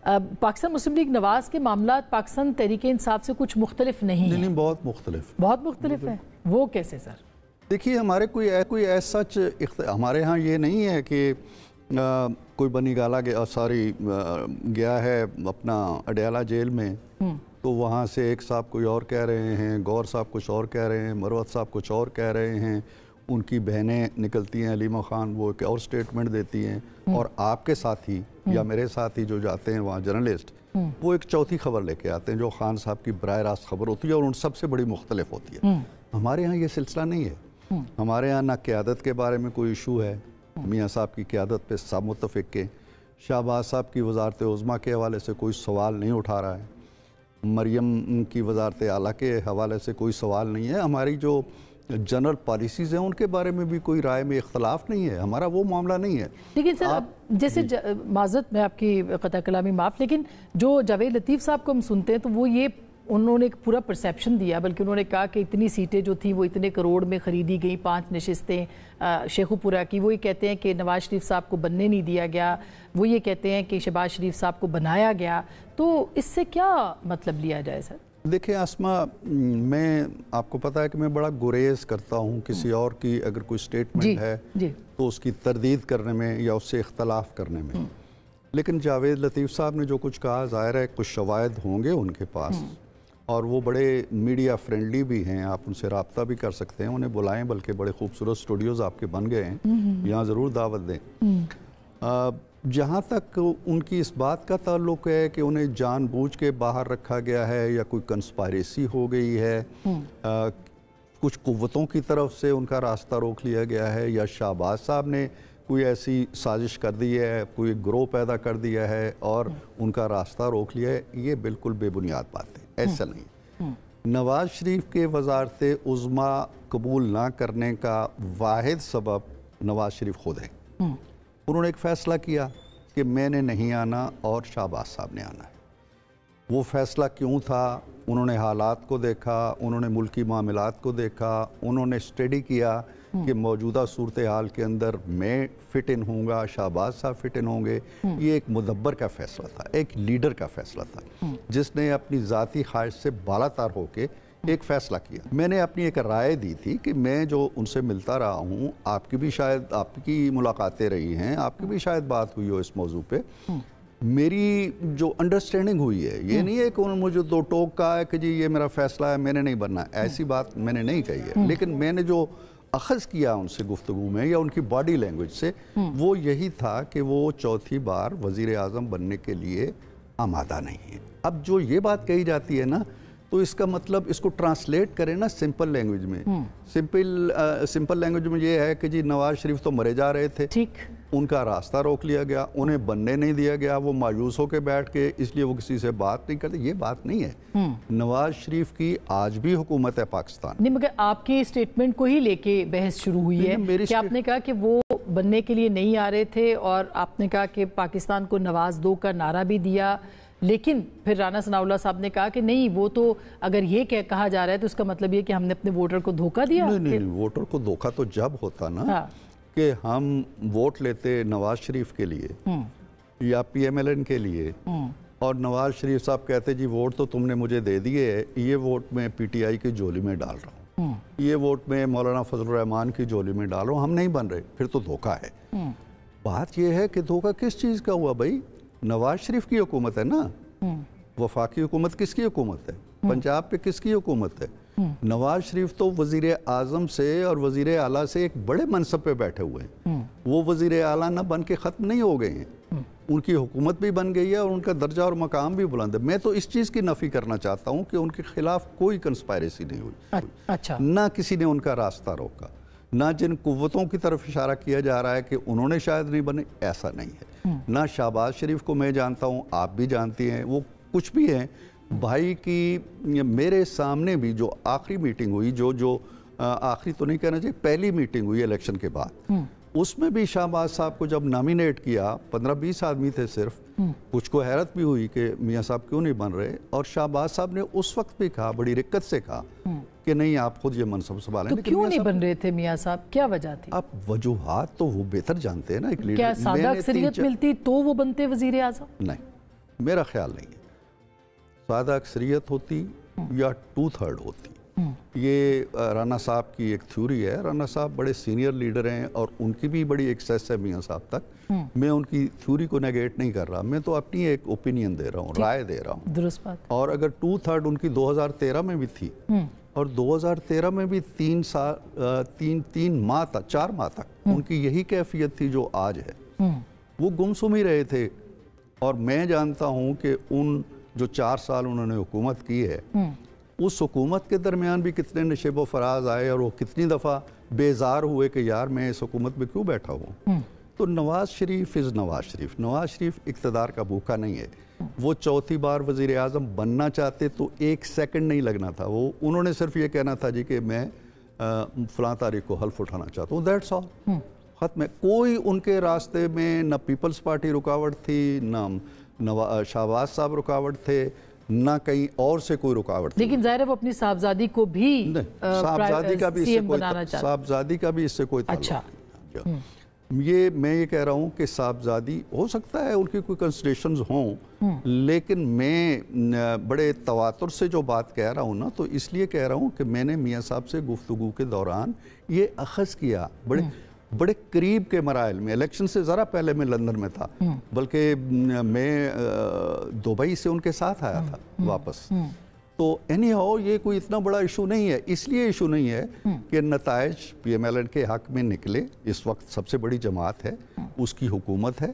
पाकिस्तान मुस्लिम league Nawaz के मामला पाकिस्तान तहरीक इंसाफ से कुछ मुख्तलिफ नहीं है? नहीं, बहुत मुख्तलिफ है। वो कैसे सर? देखिए, हमारे कोई ऐसा हमारे यहाँ ये नहीं है कि कोई बनी गाला गया है अपना अडयाला जेल में, तो वहाँ से एक साहब कोई और कह रहे हैं, गौर साहब कुछ और कह रहे हैं, मरवत साहब कुछ और कह रहे हैं, उनकी बहनें निकलती हैं, अलीमा खान वो एक और स्टेटमेंट देती हैं, और आपके साथी या मेरे साथी जो जाते हैं वहाँ जर्नलिस्ट, वो एक चौथी खबर लेके आते हैं जो खान साहब की बराह रास्त खबर होती है और उन सबसे बड़ी मुख्तलिफ होती है। हमारे यहाँ ये सिलसिला नहीं है। हमारे यहाँ ना क़यादत के बारे में कोई इशू है, मियाँ साहब की क़यादत पे सब मुत्तफ़िक़ के, शहबाज साहब की वज़ारत उज़्मा के हवाले से कोई सवाल नहीं उठा रहा है, मरियम की वज़ारत आला के हवाले से कोई सवाल नहीं है, हमारी जो जनरल पॉलिसीज़ हैं उनके बारे में भी कोई राय में इख्तलाफ नहीं है, हमारा वो मामला नहीं है। लेकिन सर जैसे माज़रत में आपकी क़ता कलामी माफ़, लेकिन जो जावेद लतीफ़ साहब को हम सुनते हैं तो वो ये उन्होंने एक पूरा परसेप्शन दिया, बल्कि उन्होंने कहा कि इतनी सीटें जो थी वो इतने करोड़ में ख़रीदी गई, 5 नशिस्तें शेखुपुरा की, वो ये कहते हैं कि नवाज शरीफ साहब को बनने नहीं दिया गया, वो ये कहते हैं कि शहबाज शरीफ साहब को बनाया गया, तो इससे क्या मतलब लिया जाए सर? देखिए आसमा, मैं आपको पता है कि मैं बड़ा गुरेज करता हूँ किसी और की अगर कोई स्टेटमेंट है तो उसकी तरदीद करने में या उससे इख्तलाफ करने में, लेकिन जावेद लतीफ़ साहब ने जो कुछ कहा ज़ाहिर है कुछ शवाहिद होंगे उनके पास, और वो बड़े मीडिया फ्रेंडली भी हैं, आप उनसे रब्ता भी कर सकते हैं, उन्हें बुलाएं, बल्कि बड़े खूबसूरत स्टूडियोज़ आपके बन गए हैं, यहाँ ज़रूर दावत दें। जहाँ तक उनकी इस बात का ताल्लुक़ है कि उन्हें जानबूझ के बाहर रखा गया है या कोई कंस्पायरेसी हो गई है, कुछ कुव्वतों की तरफ से उनका रास्ता रोक लिया गया है, या शहबाज साहब ने कोई ऐसी साजिश कर दी है, कोई ग्रोह पैदा कर दिया है और उनका रास्ता रोक लिया है, ये बिल्कुल बेबुनियाद बात है, ऐसा नहीं। नवाज शरीफ के वज़ारत उज़्मा कबूल ना करने का वाहिद सबब नवाज शरीफ खुद है। उन्होंने एक फ़ैसला किया कि मैंने नहीं आना और शहबाज साहब ने आना है। वो फ़ैसला क्यों था? उन्होंने हालात को देखा, उन्होंने मुल्की मामलात को देखा, उन्होंने स्टडी किया कि मौजूदा सूरत हाल के अंदर मैं फ़िट इन होऊंगा, शहबाज साहब फ़िट इन होंगे। ये एक मुदब्बर का फ़ैसला था, एक लीडर का फ़ैसला था, जिसने अपनी ज़ाती ख्वाहिश से बालातर होकर एक फ़ैसला किया। मैंने अपनी एक राय दी थी कि मैं जो उनसे मिलता रहा हूँ, आपकी भी शायद आपकी मुलाकातें रही हैं, आपकी भी शायद बात हुई हो इस मौजू पे, मेरी जो अंडरस्टैंडिंग हुई है, ये नहीं है कि उन्होंने मुझे दो टोक कहा है कि जी ये मेरा फ़ैसला है, मैंने नहीं बनना, ऐसी बात मैंने नहीं कही है, लेकिन मैंने जो अखज़ किया उनसे गुफ्तगू में या उनकी बॉडी लैंग्वेज से, वो यही था कि वो चौथी बार वज़ीर आज़म बनने के लिए आमादा नहीं है। अब जो ये बात कही जाती है ना, तो इसका मतलब इसको ट्रांसलेट करें ना सिंपल लैंग्वेज में, सिंपल लैंग्वेज में ये है कि जी नवाज शरीफ तो मरे जा रहे थे, ठीक, उनका रास्ता रोक लिया गया, उन्हें बनने नहीं दिया गया, वो मायूस होकर बैठ के इसलिए वो किसी से बात नहीं करते। ये बात नहीं है। नवाज शरीफ की आज भी हुकूमत है पाकिस्तान नहीं, मगर आपकी स्टेटमेंट को ही लेके बहस शुरू हुई है कि आपने कहा कि वो बनने के लिए नहीं आ रहे थे, और आपने कहा कि पाकिस्तान को नवाज दो का नारा भी दिया, लेकिन फिर राना सनाउल्लाह साहब ने कहा कि नहीं, वो तो अगर ये कहा जा रहा है तो उसका मतलब ये कि हमने अपने वोटर को धोखा दिया। नहीं, वोटर को धोखा तो जब होता ना कि हम वोट लेते नवाज शरीफ के लिए या PMLN के लिए, और नवाज शरीफ साहब कहते जी वोट तो तुमने मुझे दे दिए है, ये वोट मैं PTI की झोली में डाल रहा हूँ, ये वोट मैं मौलाना फजल रहमान की झोली में डाल रहा हूँ, हम नहीं बन रहे, फिर तो धोखा है। बात यह है कि धोखा किस चीज़ का हुआ भाई? नवाज शरीफ की हुकूमत है ना, वफाकी हुकूमत किसकी हुकूमत है? पंजाब पे किसकी हुकूमत है? नवाज शरीफ तो वजीर आजम से और वजीर आला से एक बड़े मनसब पे बैठे हुए हैं, वो वजीर आला ना बन के ख़त्म नहीं हो गए हैं, उनकी हुकूमत भी बन गई है और उनका दर्जा और मकाम भी बुलंद है। मैं तो इस चीज़ की नफ़ी करना चाहता हूँ कि उनके खिलाफ कोई कंस्पायरेसी नहीं हुई, अच्छा, ना किसी ने उनका रास्ता रोका, ना जिन कुव्वतों की तरफ इशारा किया जा रहा है कि उन्होंने शायद नहीं बने, ऐसा नहीं है। ना शहबाज शरीफ को मैं जानता हूँ, आप भी जानती हैं, वो कुछ भी हैं भाई की। मेरे सामने भी जो आखिरी मीटिंग हुई, जो आखिरी तो नहीं कहना चाहिए, पहली मीटिंग हुई इलेक्शन के बाद, उसमें भी शहबाज साहब को जब नॉमिनेट किया, 15-20 आदमी थे सिर्फ, कुछ को हैरत भी हुई कि मियाँ साहब क्यों नहीं बन रहे, और शहबाज साहब ने उस वक्त भी कहा, बड़ी रिक्कत से कहा कि नहीं आप खुद ये मनसब संभालें। तो क्यों नहीं बन रहे थे मियाँ साहब, क्या वजह थी? आप वजूहात तो वो बेहतर जानते हैं ना, एक लीडर। क्या सादा अक्सरियत मिलती तो वो बनते वजीर आज़म? नहीं, मेरा ख्याल नहीं है। सादा अक्सरियत होती या 2/3 होती। ये राना साहब की एक थ्योरी है। राना साहब बड़े सीनियर लीडर हैं और उनकी भी बड़ी एक्सेस है मियाँ साहब तक। मैं उनकी थ्योरी को नेगेट नहीं कर रहा, मैं तो अपनी एक ओपिनियन दे रहा हूँ, राय दे रहा हूँ। दुरुस्त बात। और अगर 2/3 उनकी 2013 में भी थी और 2013 में भी 4 माह तक उनकी यही कैफियत थी जो आज है। वो गुमसुम ही रहे थे। और मैं जानता हूँ कि उन जो 4 साल उन्होंने हुकूमत की है, उस हुकूमत के दरमियान भी कितने नशेब व फराज आए और वो कितनी दफ़ा बेजार हुए कि यार मैं इस हुकूमत में क्यों बैठा हूँ। तो नवाज शरीफ इज़ नवाज शरीफ। नवाज शरीफ इक़्तिदार का भूखा नहीं है। वो चौथी बार वज़ीर आज़म बनना चाहते तो 1 सेकंड नहीं लगना था। वो उन्होंने सिर्फ ये कहना था जी कि मैं फ़लाँ तारीख को हल्फ उठाना चाहता हूँ, दैट्स ऑल, ख़त्म है। कोई उनके रास्ते में न पीपल्स पार्टी रुकावट थी, न शाहबाज साहब रुकावट थे, ना कहीं और से कोई रुकावट थी। लेकिन ज़ाहिर है वो अपनी साहबजादी को भी साहबजादी का भी इससे कोई अच्छा ये मैं ये कह रहा हूँ कि साहबजादी हो सकता है उनकी कोई कंसिडरेशंस हों, लेकिन मैं बड़े तवातुर से जो बात कह रहा हूँ ना, तो इसलिए कह रहा हूँ कि मैंने मियाँ साहब से गुफ्तगू के दौरान ये अखज़ किया। बड़े करीब के मराइल में, इलेक्शन से ज़रा पहले मैं लंदन में था, बल्कि मैं दुबई से उनके साथ आया था वापस। तो एनी हाउ ये कोई इतना बड़ा इशू नहीं है। इसलिए इशू नहीं है कि नताइज PMLN के हक में निकले। इस वक्त सबसे बड़ी जमात है, उसकी हुकूमत है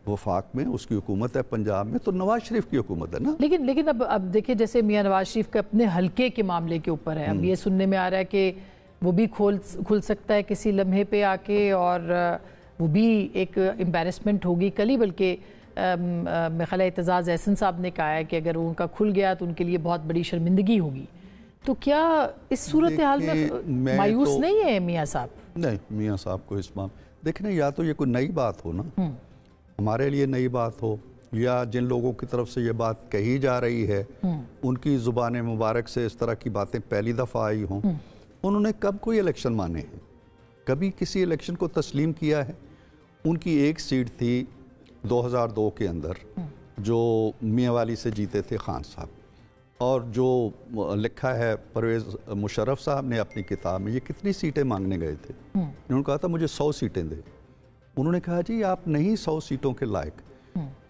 वफाक में, उसकी हुकूमत है पंजाब में, तो नवाज शरीफ की हुकूमत है ना। लेकिन अब देखिए, जैसे मियाँ नवाज शरीफ के अपने हल्के के मामले के ऊपर है, अब ये सुनने में आ रहा है कि वो भी खुल सकता है किसी लम्हे पे आके, और वो भी एक एम्बैरेसमेंट होगी। कल ही बल्कि मेरे ख्याल एतजाज़ एहसन साहब ने कहा है कि अगर उनका खुल गया तो उनके लिए बहुत बड़ी शर्मिंदगी होगी। तो क्या इस सूरत हाल में मायूस नहीं है मियाँ साहब? नहीं, मियाँ साहब को इस बात देखने, या तो ये कोई नई बात हो ना, हमारे लिए नई बात हो, या जिन लोगों की तरफ से ये बात कही जा रही है उनकी ज़ुबान मुबारक से इस तरह की बातें पहली दफ़ा आई हों। उन्होंने कब कोई इलेक्शन माने हैं? कभी किसी इलेक्शन को तस्लीम किया है? उनकी एक सीट थी 2002 के अंदर जो मियांवाली से जीते थे खान साहब, और जो लिखा है परवेज़ मुशर्रफ साहब ने अपनी किताब में, ये कितनी सीटें मांगने गए थे। उन्होंने कहा था मुझे 100 सीटें दे। उन्होंने कहा जी आप नहीं 100 सीटों के लायक।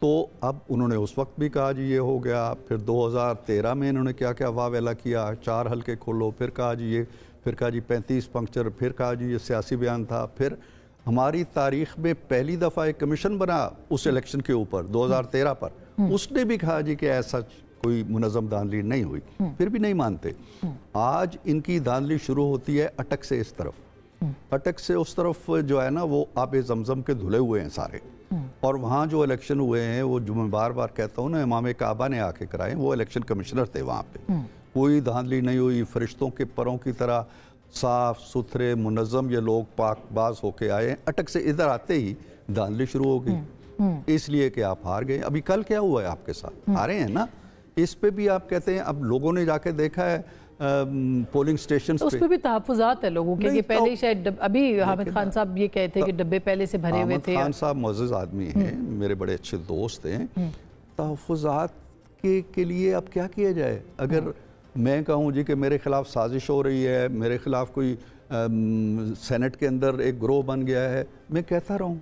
तो अब उन्होंने उस वक्त भी कहा जी ये हो गया। फिर 2013 में इन्होंने क्या क्या वाह वेला किया, 4 हल्के खोलो, फिर कहा जी ये, फिर कहा जी 35 पंक्चर, फिर कहा जी ये सियासी बयान था। फिर हमारी तारीख में पहली दफ़ा एक कमीशन बना उस इलेक्शन के ऊपर 2013 पर, उसने भी कहा जी कि ऐसा कोई मुनज़्ज़म धांधली नहीं हुई, फिर भी नहीं मानते। आज इनकी धांधली शुरू होती है अटक से इस तरफ, अटक से उस तरफ जो है ना वो आब ज़मज़म के धुले हुए हैं सारे। और वहाँ जो इलेक्शन हुए हैं वो जो मैं बार बार कहता हूँ ना, इमाम काबा ने आके कराए, वो इलेक्शन कमिश्नर थे वहाँ पे। कोई धांधली नहीं हुई, फरिश्तों के परों की तरह साफ सुथरे मुनज़्ज़म ये लोग पाकबाज होके आए। अटक से इधर आते ही धांधली शुरू हो गई, इसलिए कि आप हार गए। अभी कल क्या हुआ है आपके साथ, हारे हैं ना। इस पे भी आप कहते हैं, अब लोगों ने जाके देखा है पोलिंग स्टेशन तो उस पे भी तहफ़्फ़ुज़ात है लोगों के। पहले ही शायद अभी हामिद खान साहब ये कहते हैं कि डब्बे पहले से भरे हुए थे। खान साहब मुअज़्ज़ज़ आदमी हैं, मेरे बड़े अच्छे दोस्त हैं। तहफ़्फ़ुज़ात के लिए अब क्या किया जाए? अगर मैं कहूँ जी कि मेरे ख़िलाफ़ साजिश हो रही है, मेरे ख़िलाफ़ कोई सेनेट के अंदर एक ग्रोह बन गया है, मैं कहता रहूँ।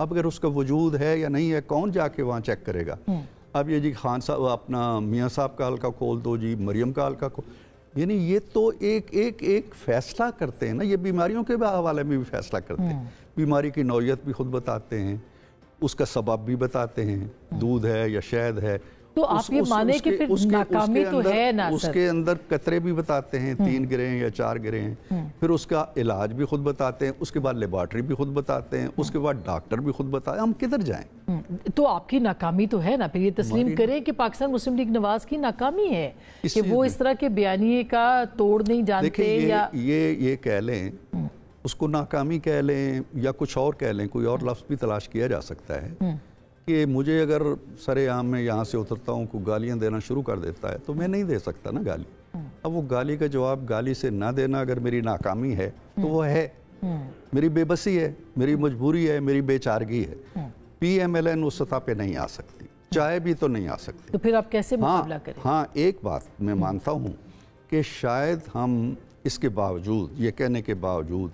अब अगर उसका वजूद है या नहीं है, कौन जाके वहाँ चेक करेगा? अब ये जी खान साहब अपना मियाँ साहब का हल्का खोल दो जी, मरियम का हल्का खोल, यानी ये तो एक फ़ैसला करते हैं ना। ये बीमारियों के हवाले में भी फ़ैसला करते हैं, बीमारी की नौयत भी खुद बताते हैं, उसका सबब भी बताते हैं, दूध है या शहद है। तो आप ये माने कि फिर नाकामी तो है ना, उसके अंदर कतरे भी बताते हैं, 3 गिरे हैं या 4 गिरे हैं, फिर उसका इलाज भी खुद बताते हैं, उसके बाद लेबॉर्ट्री भी खुद बताते हैं, उसके बाद डॉक्टर भी खुद बताते हैं। हम किधर जाएं? तो आपकी नाकामी तो है ना, फिर ये तस्लीम करें कि पाकिस्तान मुस्लिम लीग नवाज की नाकामी है कि वो इस तरह के बयानिए का तोड़ नहीं जानते। या ये कह लें, उसको नाकामी कह लें या कुछ और कह लें, कोई और लफ्ज़ भी तलाश किया जा सकता है कि मुझे अगर सरेआम में यहाँ से उतरता हूँ को गालियाँ देना शुरू कर देता है तो मैं नहीं दे सकता ना गाली। अब वो गाली का जवाब गाली से ना देना अगर मेरी नाकामी है तो वो है, मेरी बेबसी है, मेरी मजबूरी है, मेरी बेचारगी है। PMLN उस सतह पे नहीं आ सकती। चाहे भी तो नहीं आ सकते। तो फिर आप कैसे मुकाबला करें? हाँ, एक बात मैं मानता हूँ कि शायद हम इसके बावजूद, ये कहने के बावजूद,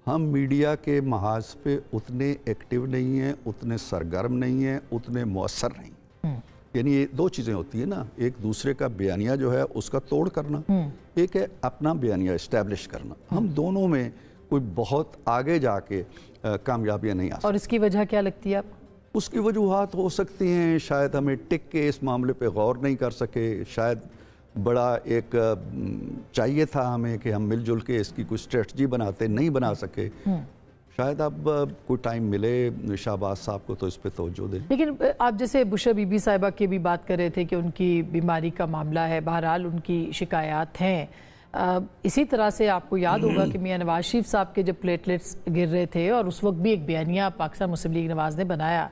हम मीडिया के महाज पे उतने एक्टिव नहीं हैं, उतने सरगर्म नहीं हैं, उतने मौसर नहीं। यानी ये दो चीज़ें होती है ना, एक दूसरे का बयानिया जो है उसका तोड़ करना, एक है अपना बयानिया इस्टेब्लिश करना। हम दोनों में कोई बहुत आगे जाके कामयाबियाँ नहीं आ सकती। और इसकी वजह क्या लगती है आपको? उसकी वजूहात हो सकती हैं, शायद हमें टिक के इस मामले पे गौर नहीं कर सके, शायद बड़ा एक चाहिए था हमें कि हम मिलजुल के इसकी कोई स्ट्रेटजी बनाते, नहीं बना सके। शायद अब कोई टाइम मिले शाहबाज साहब को तो इस पे तवज्जो दें। लेकिन आप जैसे बुशरा बीबी साहिबा की भी बात कर रहे थे कि उनकी बीमारी का मामला है, बहरहाल उनकी शिकायत हैं। इसी तरह से आपको याद होगा कि मियां नवाज शरीफ साहब के जब प्लेटलेट्स गिर रहे थे और उस वक्त भी एक बयानिया पाकिस्तान मुस्लिम लीग नवाज ने बनाया।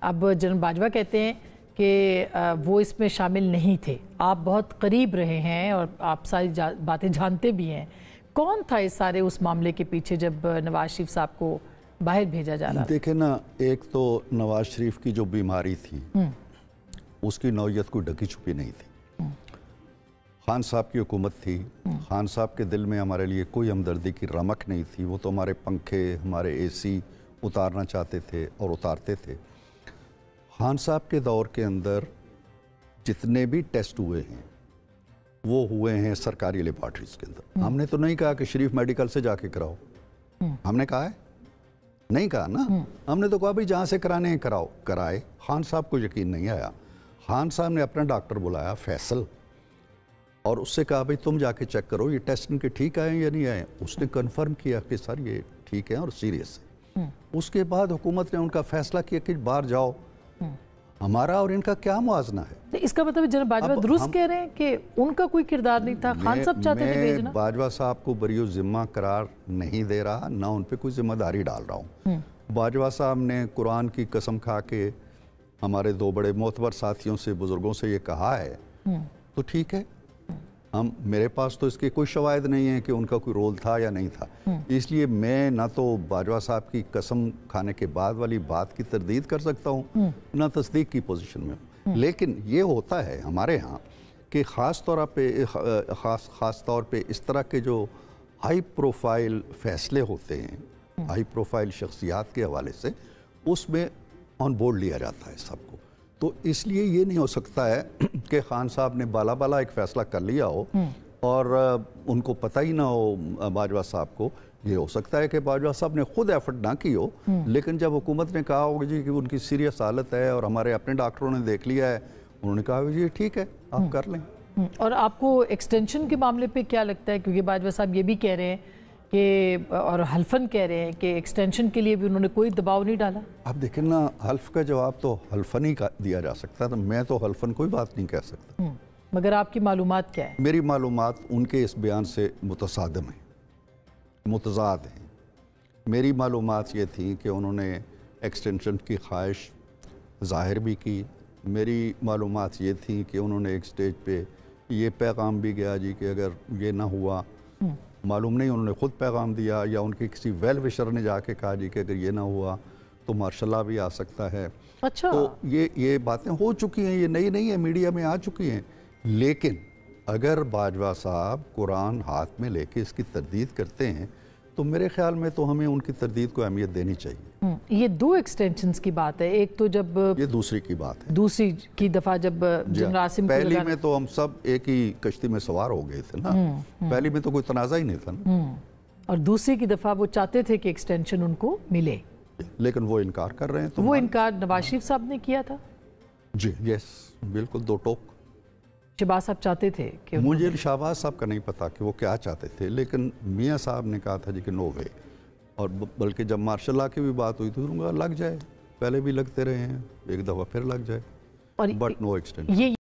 अब जनरल बाजवा कहते हैं कि वो इसमें शामिल नहीं थे। आप बहुत करीब रहे हैं और आप सारी बातें जानते भी हैं। कौन था इस सारे उस मामले के पीछे जब नवाज शरीफ साहब को बाहर भेजा जा रहा था? देखे ना, एक तो नवाज शरीफ की जो बीमारी थी उसकी नौयत कोई ढकी छुपी नहीं थी। खान साहब की हुकूमत थी, खान साहब के दिल में हमारे लिए कोई हमदर्दी की रमक नहीं थी। वो तो हमारे पंखे, हमारे एसी उतारना चाहते थे और उतारते थे। खान साहब के दौर के अंदर जितने भी टेस्ट हुए हैं वो हुए हैं सरकारी लेबॉर्ट्रीज के अंदर। हमने तो नहीं कहा कि शरीफ मेडिकल से जाके कराओ, हमने कहा है? नहीं कहा ना। हमने तो कहा भाई जहाँ से कराने हैं कराओ, कराए। खान साहब को यकीन नहीं आया। खान साहब ने अपना डॉक्टर बुलाया फैसल और उससे कहा भाई तुम जाके चेक करो ये टेस्ट इनके ठीक आए या नहीं आए। उसने कन्फर्म किया कि सर ये ठीक है और सीरियस है। उसके बाद हुकूमत ने उनका फैसला किया कि बाहर जाओ। हमारा और इनका क्या मुआवजना है? तो इसका मतलब जनरल बाजवा दुरुस्त कह रहे हैं कि उनका कोई किरदार नहीं था, खान साहब चाहते थे भेजना। बाजवा साहब को बरियो जिम्मा करार नहीं दे रहा, ना उन पे कोई जिम्मेदारी डाल रहा हूँ। बाजवा साहब ने कुरान की कसम खा के हमारे दो बड़े मोतबर साथियों से, बुजुर्गों से ये कहा है तो ठीक है। हम मेरे पास तो इसके कोई शवाहिद नहीं है कि उनका कोई रोल था या नहीं था। इसलिए मैं ना तो बाजवा साहब की कसम खाने के बाद वाली बात की तरदीद कर सकता हूँ, ना तस्दीक की पोजीशन में हूँ। लेकिन ये होता है हमारे यहाँ कि ख़ास तौर पे इस तरह के जो हाई प्रोफाइल फ़ैसले होते हैं, हाई प्रोफाइल शख्सियात के हवाले से, उसमें ऑन बोर्ड लिया जाता है सबको। तो इसलिए ये नहीं हो सकता है कि खान साहब ने बाला बाला एक फ़ैसला कर लिया हो और उनको पता ही ना हो बाजवा साहब को। ये हो सकता है कि बाजवा साहब ने खुद एफर्ट ना की हो, लेकिन जब हुकूमत ने कहा होगा जी कि उनकी सीरियस हालत है और हमारे अपने डॉक्टरों ने देख लिया है, उन्होंने कहा जी ठीक है आप कर लें। और आपको एक्सटेंशन के मामले पे क्या लगता है? क्योंकि बाजवा साहब ये भी कह रहे हैं कि, और हल्फन कह रहे हैं कि एक्सटेंशन के लिए भी उन्होंने कोई दबाव नहीं डाला। आप देखें ना, हल्फ का जवाब तो हल्फन ही का दिया जा सकता, तो मैं तो हल्फन कोई बात नहीं कह सकता। मगर आपकी मालूमात क्या है? मेरी मालूमात उनके इस बयान से मुतसादम है, मुतजाद हैं। मेरी मालूमात ये थी कि उन्होंने एक्सटेंशन की ख्वाहिश ज़ाहिर भी की। मेरी मालूमात ये थी कि उन्होंने एक स्टेज पे ये पैगाम भी गया जी कि अगर ये ना हुआ, मालूम नहीं उन्होंने ख़ुद पैगाम दिया या उनके किसी वेल विशर ने जाके कहा जी कि अगर ये ना हुआ तो मार्शल भी आ सकता है। अच्छा। तो ये बातें हो चुकी हैं, ये नई नहीं है, मीडिया में आ चुकी हैं। लेकिन अगर बाजवा साहब कुरान हाथ में लेके इसकी तरदीद करते हैं तो मेरे ख्याल में तो हमें उनकी तरदीद को अहमियत देनी चाहिए। ये दो एक्सटेंशंस की बात है। एक तो जब ये दूसरी की बात है, दूसरी की दफ़ा जब जनरल आसिम पहली में तो हम सब एक ही कश्ती में सवार हो गए थे ना। पहली में तो कोई तनाज़ा ही नहीं था ना। और दूसरी की दफ़ा वो चाहते थे कि एक्सटेंशन उनको मिले, लेकिन वो इनकार कर रहे हैं। तो वो इनकार नवाज शरीफ साहब ने किया था। जी यस, बिल्कुल दो टोक। शहबाज साहब चाहते थे कि मुझे शहबाज साहब का नहीं पता कि वो क्या चाहते थे, लेकिन मियाँ साहब ने कहा था जी कि नो वे। और बल्कि जब मार्शल लॉ की भी बात हुई तो उन्होंने लग जाए, पहले भी लगते रहे हैं, एक दफ़ा फिर लग जाए, बट नो एक्सटेंशन।